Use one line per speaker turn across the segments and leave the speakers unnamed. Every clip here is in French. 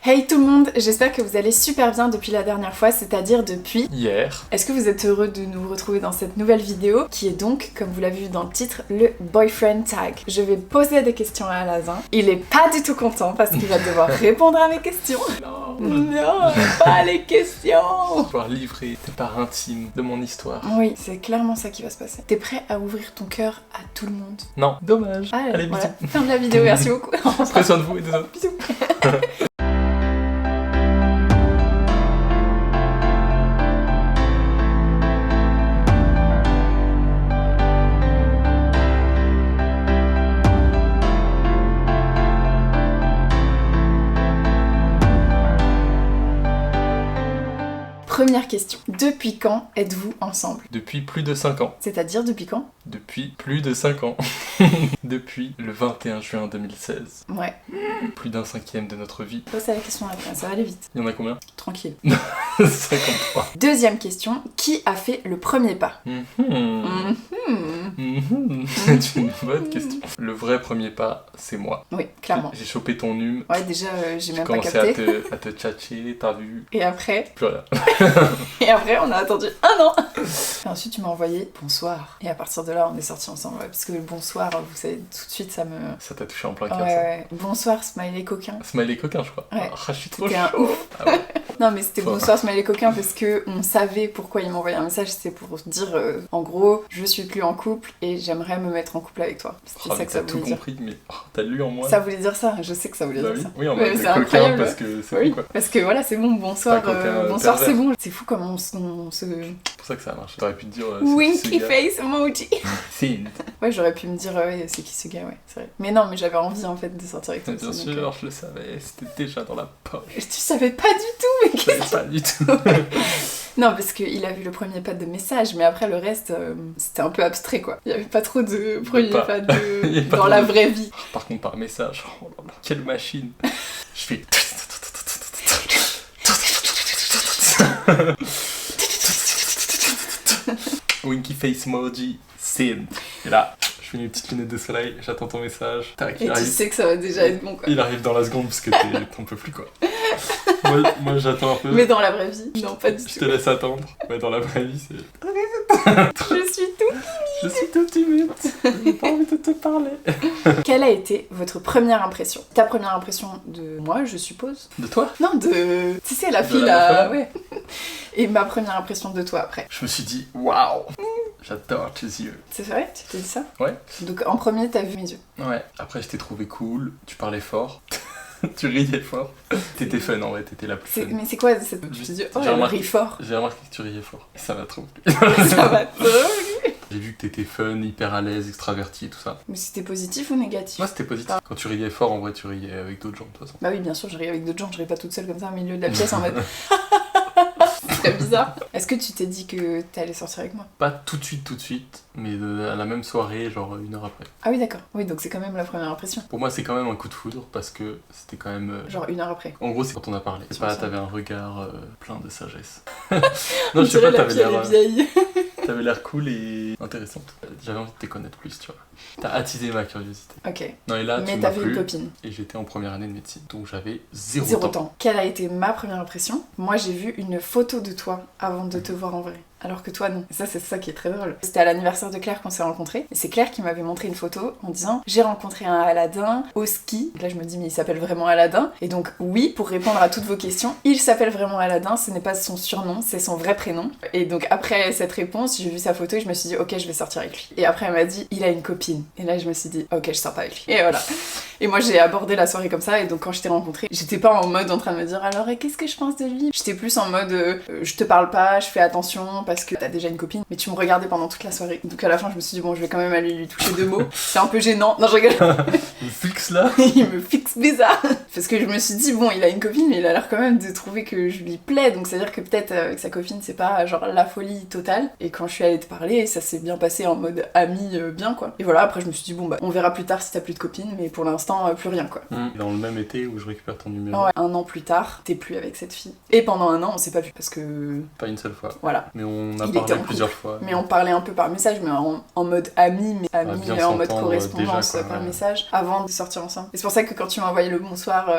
Hey tout le monde, j'espère que vous allez super bien depuis la dernière fois, c'est-à-dire depuis
hier.
Est-ce que vous êtes heureux de nous retrouver dans cette nouvelle vidéo qui est donc, comme vous l'avez vu dans le titre, le Boyfriend Tag. Je vais poser des questions à Alazin. Il est pas du tout content parce qu'il va devoir répondre à mes questions. Non, pas les questions.
Pouvoir livrer tes parts intimes de mon histoire.
Oui, c'est clairement ça qui va se passer. T'es prêt à ouvrir ton cœur à tout le monde?
Non, dommage. Allez, bisous.
Voilà. Fin de la vidéo, merci beaucoup.
Prenez soin de vous et des autres.
Bisous. Première question. Depuis quand êtes-vous ensemble?
Depuis plus de 5 ans.
C'est-à-dire depuis quand?
Depuis plus de 5 ans. Depuis le 21 juin 2016.
Ouais.
Plus d'un cinquième de notre vie.
Pose la question après, ça va aller vite.
Il y en a combien?
Tranquille.
53.
Deuxième question. Qui a fait le premier pas?
C'est une bonne question. Le vrai premier pas, c'est moi.
Oui, clairement.
J'ai chopé ton hume.
Ouais, déjà, j'ai même pas
commencé
capté.
à te tchatcher, t'as vu.
Et après,
Plus rien.
on a attendu un an. Et ensuite, tu m'as envoyé bonsoir. Et à partir de là, on est sortis ensemble. Ouais, parce que le bonsoir, vous savez, tout de suite, ça me...
Ça t'a touché en plein
Ouais,
cœur, ça.
ouais. Bonsoir, smiley coquin.
Smiley coquin, je crois.
Ouais.
Ah, je suis trop
T'es un
chaud.
ouf.
Ah ouais.
Non, mais c'était
Faut-
bonsoir, smiley coquin, parce que on savait pourquoi il m'envoyait un message. C'était pour dire, en gros, je suis plus en couple et j'aimerais me mettre en couple avec toi. C'était
Oh,
ça
mais
que ça
t'as tout
voulait dire.
compris, mais oh, t'as lu en moi.
Ça voulait dire ça, je sais que ça voulait
Bah
dire
oui.
ça.
Oui, en
Ouais,
mode
c'est
coquin
incroyable.
parce que c'est
Oui,
bon, quoi.
parce que voilà, c'est bon, bonsoir,
C'est un coquin,
bonsoir,
pervers.
c'est bon. C'est fou comment on se...
C'est pour ça que ça a marché. T'aurais pu te dire.
Winky face emoji.
C'est
Ouais, j'aurais pu me dire, ouais, c'est qui ce gars, ouais, c'est vrai. Mais non, mais j'avais envie en fait de sortir avec toi.
Bien
aussi, donc,
sûr, je le savais. C'était déjà dans la poche.
Tu savais pas du tout, mais
Je
qu'est-ce
savais pas du tout.
Non, parce qu'il a vu le premier pas de message, mais après le reste, c'était un peu abstrait quoi. Il y avait pas trop de premier
pas.
pas
Il y a pas
dans
trop
la
de-
vraie vie.
Par contre, par message, oh là là, quelle machine. Je fais. Winky face emoji, send. Et là, je fais mes petites lunettes de soleil, j'attends ton message. Tac,
Et
il
tu
arrive.
sais que ça va déjà être bon quoi.
Il arrive dans la seconde parce que t'en peux plus quoi. Moi j'attends un peu.
Mais dans la vraie vie, non, pas du
Je
tout.
te laisse attendre. Mais dans la vraie vie, c'est.
Je suis tout.
Je suis tout timide. J'ai pas envie de te parler.
Quelle a été votre première impression? Ta première impression de moi, je suppose?
De toi?
Non, de... Tu sais, la
De
fille
la
là,
meuf,
ouais. Et ma première impression de toi après.
Je me suis dit, waouh! J'adore tes yeux.
C'est vrai? Tu t'es dit ça?
Ouais.
Donc en premier, t'as vu mes yeux.
Ouais. Après, je t'ai trouvé cool. Tu parlais fort. Tu riais fort. T'étais fun en vrai, t'étais la plus fun.
Mais c'est quoi cette... Je me suis dit, oh,
J'ai
elle
remarqué-
rit fort.
J'ai remarqué que tu riais fort. Et ça m'a trop plu.
Ça va trop.
J'ai vu que t'étais fun, hyper à l'aise, extraverti et tout ça.
Mais c'était positif ou négatif?
Moi, c'était positif. Quand tu riais fort, en vrai, tu riais avec d'autres gens de toute façon.
Bah oui, bien sûr, je ris avec d'autres gens, je ris pas toute seule comme ça au milieu de la pièce en mode... C'est très bizarre. Est-ce que tu t'es dit que t'allais sortir avec moi?
Pas tout de suite, mais à la même soirée, genre 1 heure après.
Ah oui, d'accord. Oui, donc c'est quand même la première impression.
Pour moi, c'est quand même un coup de foudre parce que c'était quand même.
Genre 1 heure après.
En gros, c'est quand on a parlé. C'est
Sur
pas,
ça.
t'avais un regard plein de sagesse.
On
Non, je sais
dirait
pas,
la fille, elle est vieille.
t'avais l'air cool et intéressante. J'avais envie de te connaître plus, tu vois. T'as attisé ma curiosité.
Ok.
Non, et là,
Mais
tu m'as
t'avais une
plu
copine.
et j'étais en première année de médecine, donc j'avais zéro
Zéro
temps.
temps. Quelle a été ma première impression? Moi, j'ai vu une photo de toi avant de te voir en vrai. Alors que toi, non. Et ça, c'est ça qui est très drôle. C'était à l'anniversaire de Claire qu'on s'est rencontrés. Et c'est Claire qui m'avait montré une photo en disant j'ai rencontré un Aladdin au ski. Là, je me dis mais il s'appelle vraiment Aladdin. Et donc, oui, pour répondre à toutes vos questions, il s'appelle vraiment Aladdin. Ce n'est pas son surnom, c'est son vrai prénom. Et donc, après cette réponse, j'ai vu sa photo et je me suis dit ok, je vais sortir avec lui. Et après, elle m'a dit il a une copine. Et là, je me suis dit ok, je sors pas avec lui. Et voilà. Et moi, j'ai abordé la soirée comme ça. Et donc, quand je t'ai rencontré, j'étais pas en mode en train de me dire alors, et qu'est-ce que je pense de lui? J'étais plus en mode je te parle pas, je fais attention parce que t'as déjà une copine. Mais tu me regardais pendant toute la soirée. Donc, à la fin, je me suis dit bon, je vais quand même aller lui toucher 2 mots. C'est un peu gênant. Non, je rigole.
Le fixe là.
Il me fixe bizarre. Parce que je me suis dit bon, il a une copine, mais il a l'air quand même de trouver que je lui plais. Donc, c'est-à-dire que peut-être avec sa copine, c'est pas genre la folie totale. Et quand je suis allée te parler, ça s'est bien passé en mode ami bien quoi. Et voilà, après, je me suis dit bon, bah, on verra plus tard si t'as plus de copine. Mais pour l'instant, plus rien quoi.
Dans le même été où je récupère ton numéro.
Ouais, 1 an plus tard, t'es plus avec cette fille. Et pendant 1 an, on s'est pas vu parce que
Pas une seule fois.
voilà.
Mais on a
Il était
parlé
en
plusieurs fois.
Mais on parlait un peu par message, mais en mode ami, mais ami
bien
en mode
s'entendre
correspondance
déjà, quoi,
par
ouais.
message, avant de sortir ensemble. Et c'est pour ça que quand tu qui m'a envoyé le bonsoir.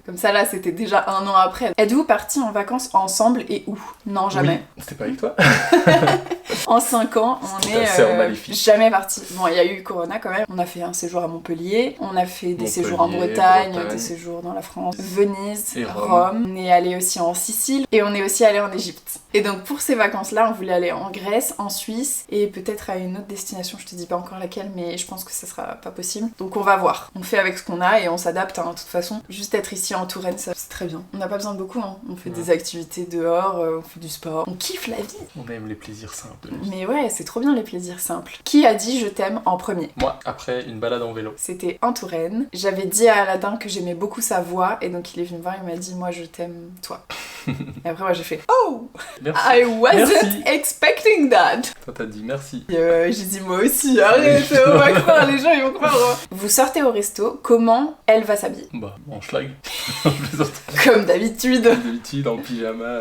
Comme ça, là, c'était déjà 1 an après. Êtes-vous partis en vacances ensemble et où? Non, jamais.
Oui, c'était pas avec toi.
En 5 ans, on
C'était
est
assez maléfique.
jamais partis. Bon, il y a eu Corona quand même. On a fait un séjour à Montpellier. On a fait des séjours en Bretagne, des séjours dans la France, Venise,
Et
Rome. On est allé aussi en Sicile et on est aussi allé en Égypte. Et donc pour ces vacances-là, on voulait aller en Grèce, en Suisse et peut-être à une autre destination. Je te dis pas encore laquelle, mais je pense que ça sera pas possible. Donc on va voir. On fait avec ce qu'on a et on s'adapte, hein, de toute façon. Juste être ici en Touraine, ça c'est très bien. On n'a pas besoin de beaucoup, hein. On fait des activités dehors, on fait du sport. On kiffe la vie.
On aime les plaisirs simples de la vie.
Mais ouais, c'est trop bien les plaisirs simples. Qui a dit je t'aime en premier?
Moi, après une balade en vélo.
C'était en Touraine. J'avais dit à Aladdin que j'aimais beaucoup sa voix et donc il est venu me voir et il m'a dit moi je t'aime toi. Et après moi j'ai fait oh
Merci.
I wasn't
Merci.
expecting that.
Toi t'as dit merci.
J'ai dit moi aussi arrête, on va croire, les gens ils vont croire. Hein. Vous sortez au resto, comment elle va s'habiller?
Bah, en schlag. Je plaisante.
Comme d'habitude.
D'habitude, en pyjama.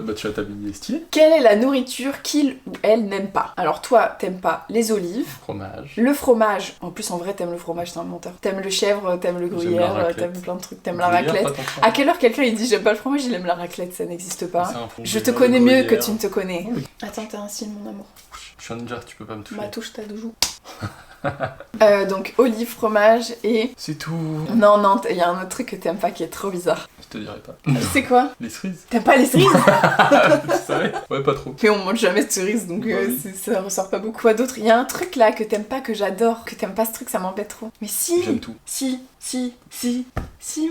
Bah, tu vas t'habiller stylé.
Quelle est la nourriture qu'il ou elle n'aime pas? Alors toi, t'aimes pas les olives,
Fromage.
le fromage. En plus, en vrai, t'aimes le fromage, t'es un menteur. T'aimes le chèvre, t'aimes le
J'aime la
gruyère,
raclette.
t'aimes plein de trucs, t'aimes la
Gruyère,
raclette.
pas tant que ça.
À quelle heure quelqu'un il dit j'aime pas le fromage, il aime la raclette, ça n'existe pas.
C'est un fond
Je
de
te
gruyère,
connais mieux que
gruyère.
tu ne te connais.
Oui.
Attends, t'as un signe, mon amour.
Je suis un ninja, tu peux pas me toucher.
Ma touche, ta joue. Donc, olive, fromage et...
C'est tout.
Non, non, il y a un autre truc que t'aimes pas qui est trop bizarre.
Je te dirai pas.
C'est quoi?
Les cerises.
T'aimes pas les cerises?
Tu savais? Ouais, pas trop.
Mais on mange jamais de cerises, donc
Bah oui.
ça ressort pas beaucoup. Quoi d'autre? Il y a un truc là que t'aimes pas, que j'adore, que t'aimes pas ce truc, ça m'embête trop. Mais si,
J'aime tout.
si,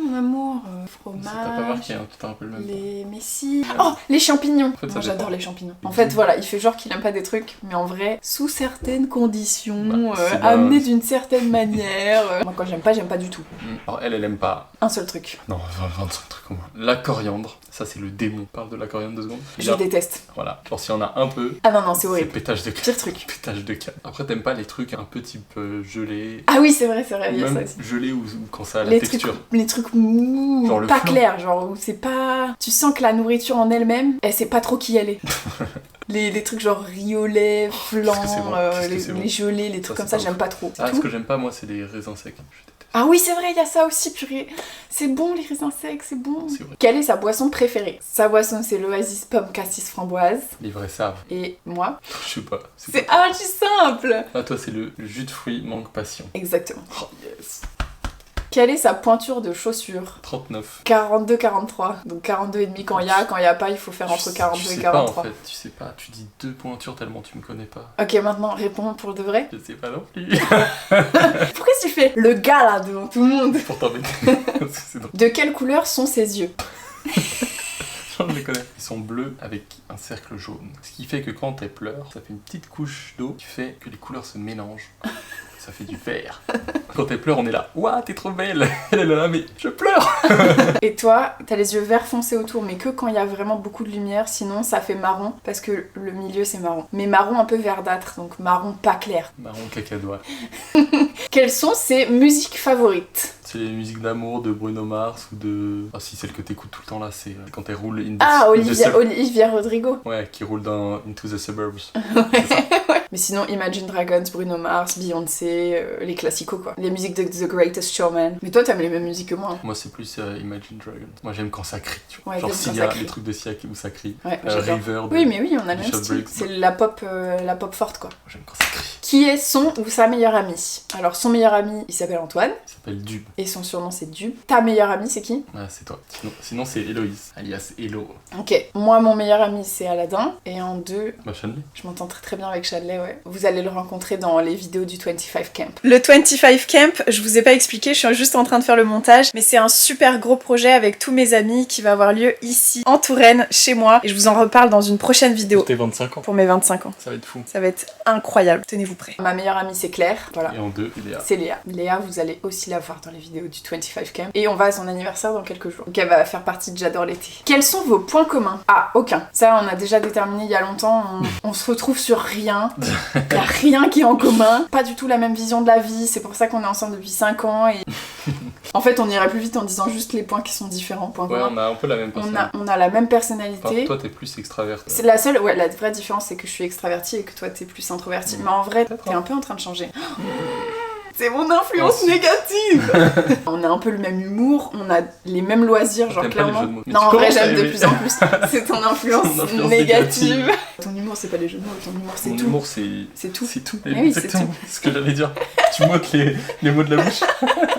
mon amour.
Ça t'a pas
Fromage.
marqué, hein, tout un peu le même.
Mais si. Oh, les champignons.
En fait, ça
Moi j'adore
dépend.
les champignons. En fait, voilà, il fait genre qu'il aime pas des trucs, mais en vrai, sous certaines conditions,
Bah, c'est
amenés d'une certaine manière. Moi quand j'aime pas du tout.
Alors, elle aime pas.
Un seul truc.
Non, 25 trucs au moins. La coriandre. Ça, c'est le démon. Parle de la coriandre 2 secondes.
Je
Là,
déteste.
voilà. Genre, s'il y en a un peu,
Ah non, non, c'est
c'est
horrible.
pétage de câble.
Pire truc.
Pétage de câble. Après, t'aimes pas les trucs un peu type gelé.
Ah oui, c'est vrai, il y a ça
Même
aussi.
gelé ou quand ça a la
Les
texture.
trucs mous,
Genre le
pas
flan.
clairs, genre où c'est pas... Tu sens que la nourriture en elle-même, elle sait pas trop qui elle est. les trucs genre riz au lait, flan,
Qu'est-ce que c'est bon, qu'est-ce que c'est bon.
les gelées, les trucs
Ça,
comme
c'est
ça,
pas
j'aime
ouf.
pas trop.
Ah,
Tout.
ce que j'aime pas, moi, c'est les raisins secs. Je déteste.
Ah oui, c'est vrai, il y a ça aussi, purée. C'est bon, les raisins secs, c'est bon.
C'est vrai.
Quelle est sa boisson préférée? Sa boisson, c'est l'Oasis pomme cassis framboise.
Les vrais savent.
Et moi,
Je sais pas.
c'est archi simple.
Ah, toi, c'est le jus de fruits mangue passion.
Exactement.
Oh, yes.
Quelle est sa pointure de chaussure?
39.
42-43. Donc 42 et demi quand il y a pas, il faut faire entre 42
je
et
sais
43.
pas, en fait. Tu sais pas. Tu dis 2 pointures tellement tu me connais pas.
Ok, maintenant, réponds pour de vrai.
Je sais pas non plus.
Pourquoi tu fais le gars là devant tout le monde?
Pour t'embêter. Parce que c'est drôle.
De quelle couleur sont ses yeux?
Je les connais. Ils sont bleus avec un cercle jaune. Ce qui fait que quand elle pleure, ça fait une petite couche d'eau qui fait que les couleurs se mélangent. Ça fait du vert. Quand elle pleure, on est là. Ouah, t'es trop belle. Elle est là, mais je pleure.
Et toi, t'as les yeux vert foncé autour, mais que quand il y a vraiment beaucoup de lumière, sinon ça fait marron, parce que le milieu c'est marron. Mais marron un peu verdâtre, donc marron pas clair.
Marron cacadois.
Quelles sont ses musiques favorites?
C'est les musiques d'amour de Bruno Mars ou de... Ah si, celle que t'écoutes tout le temps là, c'est quand elle roule in the...
Ah,
in the sub-
Olivia Rodrigo.
Ouais, qui roule dans Into the Suburbs.
Mais sinon, Imagine Dragons, Bruno Mars, Beyoncé, les classicos quoi. Les musiques de The Greatest Showman. Mais toi, t'aimes les mêmes musiques que moi. Hein.
Moi, c'est plus Imagine Dragons. Moi, j'aime quand ça crie, tu vois.
Ouais,
Genre
t'aimes quand
Sia,
ça crie.
les trucs de Sia où ça crie.
Ouais, j'adore.
River de...
Oui, mais oui, on a le
de
même
Shot
style.
Breaks.
C'est la pop forte quoi.
J'aime quand ça crie.
Qui est son ou sa meilleure amie? Alors, son meilleur ami, il s'appelle Antoine,
Il s'appelle Dub.
et son surnom c'est Dub. Ta meilleure amie, c'est qui?
Ouais, c'est toi. Sinon c'est Héloïse, alias Hello.
Ok, moi, mon meilleur ami, c'est Aladdin, et en deux,
Ma Chanley.
je m'entends très très bien avec Chadley, ouais. Vous allez le rencontrer dans les vidéos du 25 Camp. Le 25 Camp, je vous ai pas expliqué, je suis juste en train de faire le montage, mais c'est un super gros projet avec tous mes amis qui va avoir lieu ici, en Touraine, chez moi, et je vous en reparle dans une prochaine vidéo.
T'es 25 ans.
Pour mes 25 ans.
Ça va être fou.
Ça va être incroyable, tenez-vous prêts. Ma meilleure amie, c'est Claire, voilà.
Et en deux, Léa.
C'est Léa. Léa, vous allez aussi la voir dans les vidéos du 25 Camp. Et on va à son anniversaire dans quelques jours. Donc elle va faire partie de J'adore l'été. Quels sont vos points communs? Ah, aucun. Ça, on a déjà déterminé il y a longtemps. On se retrouve sur rien. Il y a rien qui est en commun. Pas du tout la même vision de la vie. C'est pour ça qu'on est ensemble depuis 5 ans. Et en fait, on irait plus vite en disant juste les points qui sont différents. Points
Ouais,
communs.
on a un peu la même personne.
On a la même
Enfin,
personnalité.
toi, t'es plus extraverte.
C'est la seule, ouais, la vraie différence c'est que je suis extravertie et que toi t'es plus introvertie. Mais en vrai,
Peut-être,
t'es
hein.
un peu en train de changer. C'est mon influence négative. On a un peu le même humour, on a les mêmes loisirs, genre
T'aimes pas les
clairement.
jeux de mots. Mais
Non,
tu
en vrai,
commences à
j'aime de
aimer.
plus en plus. C'est ton influence
Ton influence
négative.
négative.
Ton humour, c'est pas les jeux de mots, ton humour, c'est
Mon
tout.
humour,
C'est tout.
C'est tout.
Eh oui, c'est
Exactement ce que j'allais dire. Tu m'ôtes les mots de la bouche.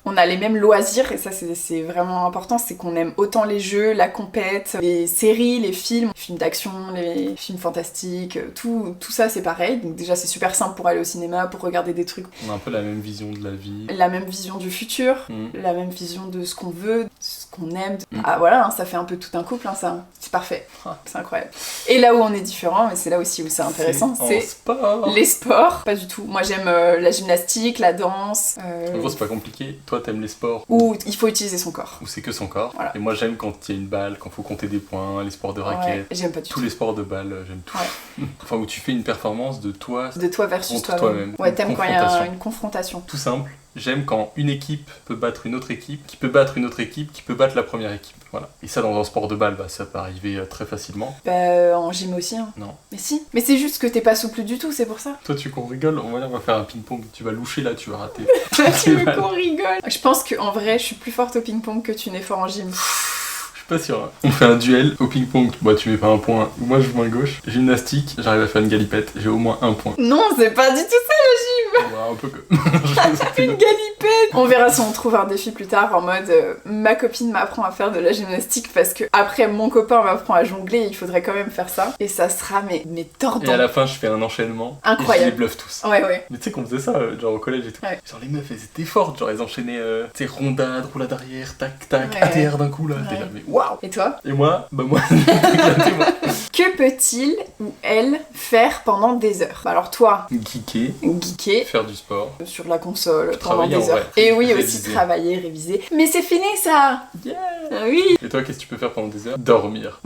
On a les mêmes loisirs, et ça, c'est vraiment important, c'est qu'on aime autant les jeux, la compète, les séries, les films d'action, les films fantastiques, tout ça, c'est pareil. Donc déjà, c'est super simple pour aller au cinéma, pour regarder des trucs.
On a un peu la même vision de la vie.
La même vision du futur, la même vision de ce qu'on veut, de ce qu'on aime. Ah voilà, hein, ça fait un peu tout un couple, hein, ça. C'est parfait, c'est incroyable. Et là où on est différent, mais c'est là aussi où c'est intéressant, c'est
sport.
les sports. Pas du tout. Moi j'aime la gymnastique, la danse.
En gros, c'est pas compliqué. Toi, t'aimes les sports
Où il faut utiliser son corps.
où c'est que son corps.
Voilà.
Et moi, j'aime quand il y a une balle, quand faut compter des points, les sports de
Ouais,
raquettes.
j'aime pas du
Tous
tout.
les sports de balle, j'aime tout. Enfin, où tu fais une performance de toi
De toi versus
contre
toi-même.
toi-même.
Ouais,
Une
t'aimes quand il y a
confrontation.
une confrontation.
Tout simple. J'aime quand une équipe peut battre une autre équipe, qui peut battre une autre équipe, qui peut battre la première équipe. Voilà. Et ça, dans un sport de balle, bah, ça peut arriver très facilement.
Bah, en gym aussi, hein.
Non.
Mais si. Mais c'est juste que t'es pas souple du tout, c'est pour ça.
Toi, tu qu'on rigole, on va faire un ping-pong. Tu vas loucher là, tu vas rater.
Tu veux qu'on rigole. Je pense qu'en vrai, je suis plus forte au ping-pong que tu n'es fort en gym.
Pas sûr. Hein. On fait un duel au ping-pong. Moi, tu mets pas un point. Moi, je joue main gauche. Gymnastique, j'arrive à faire une galipette. J'ai au moins un point.
Non, c'est pas du tout ça le gym.
Ouais, un peu que.
Une galipette. On verra si on trouve un défi plus tard en mode ma copine m'apprend à faire de la gymnastique parce que après mon copain m'apprend à jongler, il faudrait quand même faire ça. Et ça sera mais
Et
tordant.
à la fin, je fais un enchaînement.
Incroyable.
Et je les bluffe tous.
Ouais.
Mais tu sais qu'on faisait ça, genre au collège et tout.
Ouais.
Genre les meufs, elles étaient fortes. Genre elles enchaînaient, tu sais, rondade, roulade arrière, tac, tac,
Ouais.
ATR d'un coup là.
Ouais.
T'es là, mais waouh.
Et toi?
Et moi, bah moi, éclaté, moi.
Que peut-il ou elle faire pendant des heures? Bah alors toi,
Geeker,
geeker
faire du sport.
sur la console pendant
travailler en
des heures.
vrai.
Et oui,
Réviser.
aussi travailler, réviser. Mais c'est fini ça!
Yeah.
Ah oui!
Et toi, qu'est-ce que tu peux faire pendant des heures? Dormir.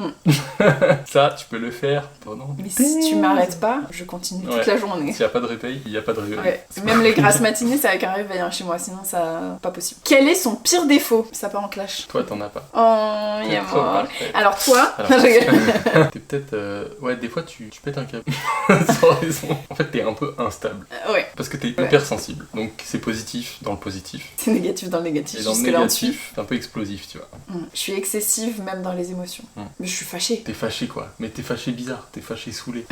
Ça, tu peux le faire pendant
Mais
des
si tu
heures.
m'arrêtes pas, je continue toute
Ouais.
la journée.
S'il n'y a pas de réveil, il n'y a pas de réveil.
Ouais. Même les grasses matinées, c'est avec un réveil hein, chez moi, sinon ça pas possible. Quel est son pire défaut? Ça part en clash.
Toi, t'en as pas.
Oh, il
T'es
est
trop
mort.
parfait.
Alors toi,
Alors,
je rigole.
T'es peut-être. Ouais, des fois, tu pètes un câble. Sans raison. En fait, t'es un peu instable.
Ouais,
Parce que t'es hyper sensible. Donc, c'est positif dans le positif.
c'est négatif dans le négatif.
Et dans le
Jusque là on suit.
négatif, t'es un peu explosif, tu vois.
Je suis excessive même dans les émotions. Mais je suis fâchée.
T'es fâché, quoi. Mais t'es fâché bizarre. T'es fâché saoulé.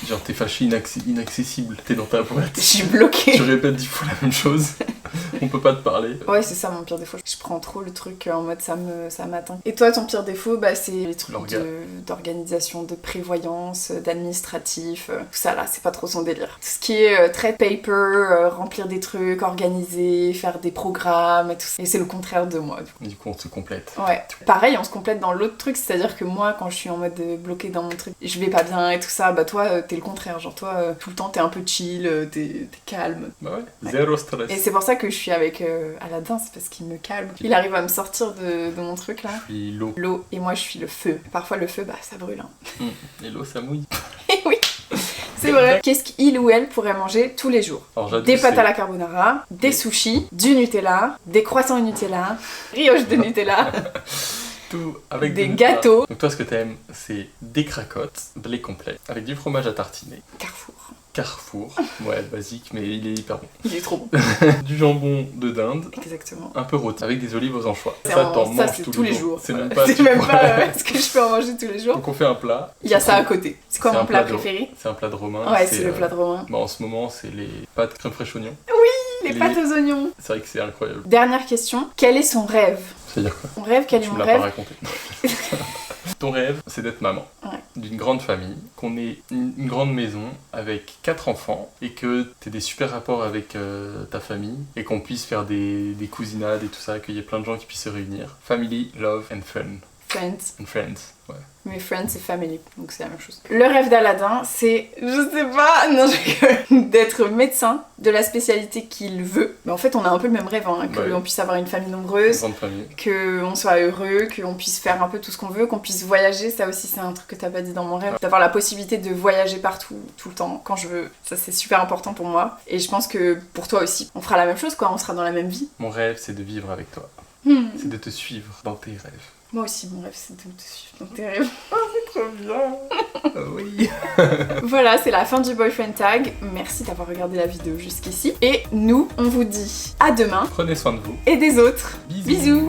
Genre, t'es fâché inaccessible. T'es dans ta boîte.
Je suis bloquée.
Tu répètes 10 fois la même chose. On peut pas te parler.
Ouais, c'est ça mon pire défaut. Je prends trop le truc en mode ça m'atteint. Et toi, ton pire défaut, bah, c'est les trucs d'organisation, de prévoyance, d'administratif. Tout ça là, c'est pas trop son délire. Tout ce qui est très paper, remplir des trucs, organiser, faire des programmes et tout ça. Et c'est le contraire de moi.
Du coup, on se complète.
Ouais. Pareil, on se complète dans l'autre truc, c'est-à-dire que moi, quand je suis en mode bloquée dans mon truc, je vais pas bien et tout ça, bah toi, t'es le contraire. Genre toi, tout le temps, t'es un peu chill, t'es calme.
Bah ouais, zéro stress.
Et c'est pour ça que je suis avec Aladdin, c'est parce qu'il me calme. Il arrive à me sortir de mon truc là.
Je suis l'eau.
L'eau, et moi je suis le feu. Parfois le feu, bah ça brûle. Hein.
Et l'eau, ça mouille.
Et oui, c'est vrai. Qu'est-ce qu'il ou elle pourrait manger tous les jours?
Alors, j'adore,
Des pâtes
c'est-
à la carbonara, des sushis, du Nutella, des croissants au Nutella, brioche de Nutella,
Tout avec
des
du-
gâteaux.
Donc toi, ce que t'aimes, c'est des cracottes, blé complet, avec du fromage à tartiner,
Carrefour.
Carrefour, ouais, basique, mais il est hyper bon.
Il est trop bon.
Du jambon de dinde,
Exactement.
un peu rôti, avec des olives aux anchois.
C'est
Ça,
en-
t'en
ça,
manges
c'est
tous
tous les jours.
C'est même
Ouais.
pas...
C'est
tu
même
vois.
pas ce que je peux en manger tous les jours.
Donc on fait un plat.
Il y a ça à côté. C'est quoi
C'est
mon
un
plat
plat de-
préféré?
C'est un plat de romain.
Ouais, c'est le plat de Romain.
Bah, en ce moment, c'est les pâtes crème fraîche oignon.
Les pâtes aux oignons.
C'est vrai que c'est incroyable.
Dernière question. Quel est son rêve?
C'est-à-dire quoi?
Mon rêve, quel est
Tu
mon
me l'as pas
rêve?
raconté. Ton rêve, c'est d'être maman
Ouais.
d'une grande famille, qu'on ait une grande maison avec 4 enfants et que tu aies des super rapports avec ta famille et qu'on puisse faire des cousinades et tout ça, qu'il y ait plein de gens qui puissent se réunir. Family, love and fun.
Friends.
And friends, ouais.
Mais Friends, c'est family, donc c'est la même chose. Le rêve d'Aladin, c'est, je sais pas, non, je rigole, d'être médecin de la spécialité qu'il veut. Mais en fait, on a un peu le même rêve, hein,
Ouais.
qu'on puisse avoir une famille
Une
nombreuse,
grande famille.
qu'on soit heureux, qu'on puisse faire un peu tout ce qu'on veut, qu'on puisse voyager. Ça aussi, c'est un truc que t'as pas dit dans mon rêve. D'avoir la possibilité de voyager partout, tout le temps, quand je veux. Ça, c'est super important pour moi. Et je pense que pour toi aussi, on fera la même chose, quoi. On sera dans la même vie.
Mon rêve, c'est de vivre avec toi. C'est de te suivre dans tes rêves.
Moi aussi, mon rêve, c'est de te suivre dans tes rêves. Oh, c'est
Trop bien. Oui.
Voilà, c'est la fin du boyfriend tag. Merci d'avoir regardé la vidéo jusqu'ici. Et nous, on vous dit à demain.
Prenez soin de vous.
Et des autres.
Bisous.
Bisous.